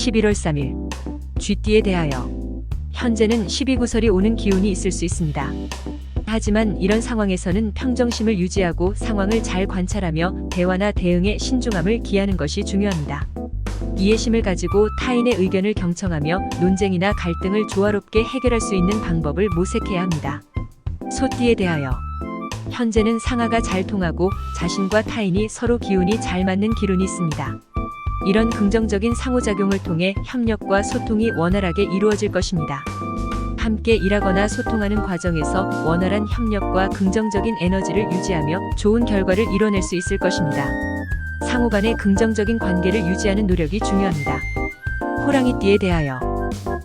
11월 3일 쥐띠에 대하여 현재는 시비구설이 오는 기운이 있을 수 있습니다. 하지만 이런 상황에서는 평정심을 유지하고 상황을 잘 관찰하며 대화나 대응에 신중함을 기하는 것이 중요합니다. 이해심을 가지고 타인의 의견을 경청하며 논쟁이나 갈등을 조화롭게 해결할 수 있는 방법을 모색해야 합니다. 소띠에 대하여 현재는 상하가 잘 통하고 자신과 타인이 서로 기운이 잘 맞는 기운이 있습니다. 이런 긍정적인 상호작용을 통해 협력과 소통이 원활하게 이루어질 것입니다. 함께 일하거나 소통하는 과정에서 원활한 협력과 긍정적인 에너지를 유지하며 좋은 결과를 이뤄낼 수 있을 것입니다. 상호 간의 긍정적인 관계를 유지하는 노력이 중요합니다. 호랑이띠에 대하여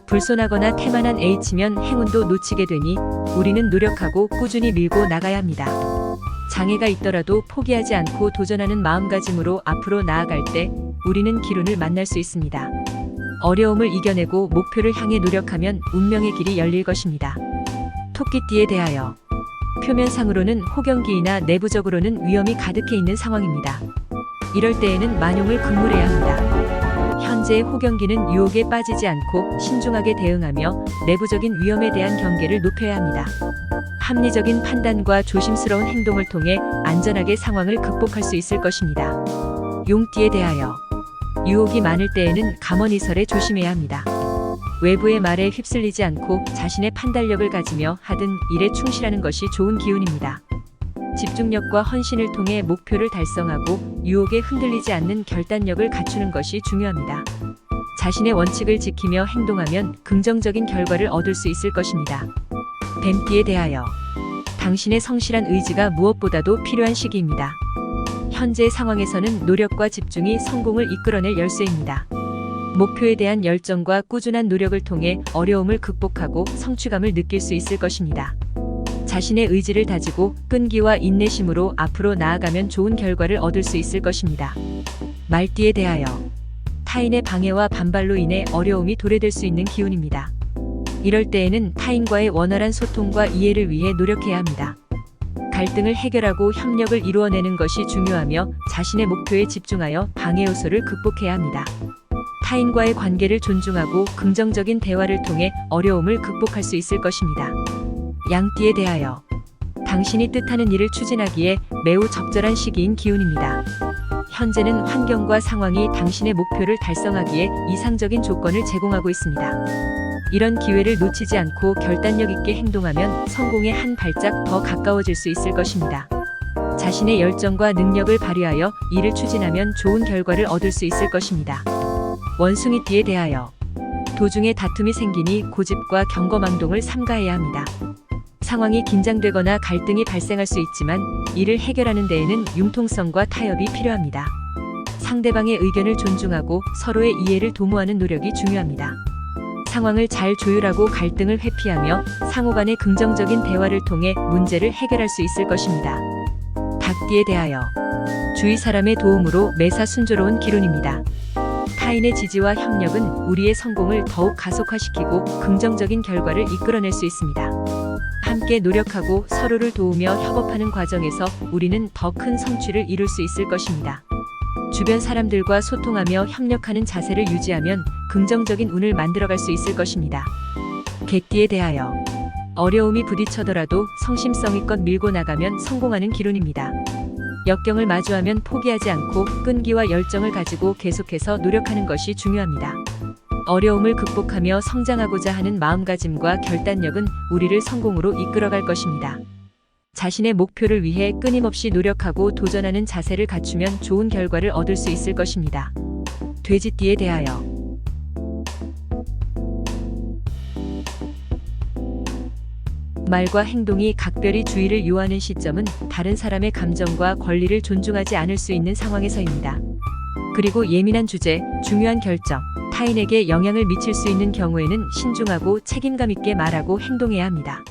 불손하거나 태만한 H면 행운도 놓치게 되니 우리는 노력하고 꾸준히 밀고 나가야 합니다. 장애가 있더라도 포기하지 않고 도전하는 마음가짐으로 앞으로 나아갈 때 우리는 기운을 만날 수 있습니다. 어려움을 이겨내고 목표를 향해 노력하면 운명의 길이 열릴 것입니다. 토끼띠에 대하여 표면상으로는 호경기이나 내부적으로는 위험이 가득해 있는 상황입니다. 이럴 때에는 만용을 금물해야 합니다. 현재의 호경기는 유혹에 빠지지 않고 신중하게 대응하며 내부적인 위험에 대한 경계를 높여야 합니다. 합리적인 판단과 조심스러운 행동을 통해 안전하게 상황을 극복할 수 있을 것입니다. 용띠에 대하여 유혹이 많을 때에는 감언이설에 조심해야 합니다. 외부의 말에 휩쓸리지 않고 자신의 판단력을 가지며 하든 일에 충실하는 것이 좋은 기운입니다. 집중력과 헌신을 통해 목표를 달성하고 유혹에 흔들리지 않는 결단력을 갖추는 것이 중요합니다. 자신의 원칙을 지키며 행동하면 긍정적인 결과를 얻을 수 있을 것입니다. 뱀띠에 대하여 당신의 성실한 의지가 무엇보다도 필요한 시기입니다. 현재 상황에서는 노력과 집중이 성공을 이끌어낼 열쇠입니다. 목표에 대한 열정과 꾸준한 노력을 통해 어려움을 극복하고 성취감을 느낄 수 있을 것입니다. 자신의 의지를 다지고 끈기와 인내심으로 앞으로 나아가면 좋은 결과를 얻을 수 있을 것입니다. 말띠에 대하여 타인의 방해와 반발로 인해 어려움이 도래될 수 있는 기운입니다. 이럴 때에는 타인과의 원활한 소통과 이해를 위해 노력해야 합니다. 갈등을 해결하고 협력을 이루어내는 것이 중요하며 자신의 목표에 집중하여 방해 요소를 극복해야 합니다. 타인과의 관계를 존중하고 긍정적인 대화를 통해 어려움을 극복할 수 있을 것입니다. 양띠에 대하여 당신이 뜻하는 일을 추진하기에 매우 적절한 시기인 기운입니다. 현재는 환경과 상황이 당신의 목표를 달성하기에 이상적인 조건을 제공하고 있습니다. 이런 기회를 놓치지 않고 결단력 있게 행동하면 성공에 한 발짝 더 가까워질 수 있을 것입니다. 자신의 열정과 능력을 발휘하여 일을 추진하면 좋은 결과를 얻을 수 있을 것입니다. 원숭이띠에 대하여 도중에 다툼이 생기니 고집과 경거망동을 삼가해야 합니다. 상황이 긴장되거나 갈등이 발생할 수 있지만 이를 해결하는 데에는 융통성과 타협이 필요합니다. 상대방의 의견을 존중하고 서로의 이해를 도모하는 노력이 중요합니다. 상황을 잘 조율하고 갈등을 회피하며 상호 간의 긍정적인 대화를 통해 문제를 해결할 수 있을 것입니다. 닭띠에 대하여 주위 사람의 도움으로 매사 순조로운 기운입니다. 타인의 지지와 협력은 우리의 성공을 더욱 가속화시키고 긍정적인 결과를 이끌어낼 수 있습니다. 함께 노력하고 서로를 도우며 협업하는 과정에서 우리는 더 큰 성취를 이룰 수 있을 것입니다. 주변 사람들과 소통하며 협력하는 자세를 유지하면 긍정적인 운을 만들어갈 수 있을 것입니다. 개띠에 대하여 어려움이 부딪혀더라도 성심성의껏 밀고 나가면 성공하는 기운입니다. 역경을 마주하면 포기하지 않고 끈기와 열정을 가지고 계속해서 노력하는 것이 중요합니다. 어려움을 극복하며 성장하고자 하는 마음가짐과 결단력은 우리를 성공으로 이끌어갈 것입니다. 자신의 목표를 위해 끊임없이 노력하고 도전하는 자세를 갖추면 좋은 결과를 얻을 수 있을 것입니다. 돼지띠에 대하여 말과 행동이 각별히 주의를 요하는 시점은 다른 사람의 감정과 권리를 존중하지 않을 수 있는 상황에서입니다. 그리고 예민한 주제, 중요한 결정, 타인에게 영향을 미칠 수 있는 경우에는 신중하고 책임감 있게 말하고 행동해야 합니다.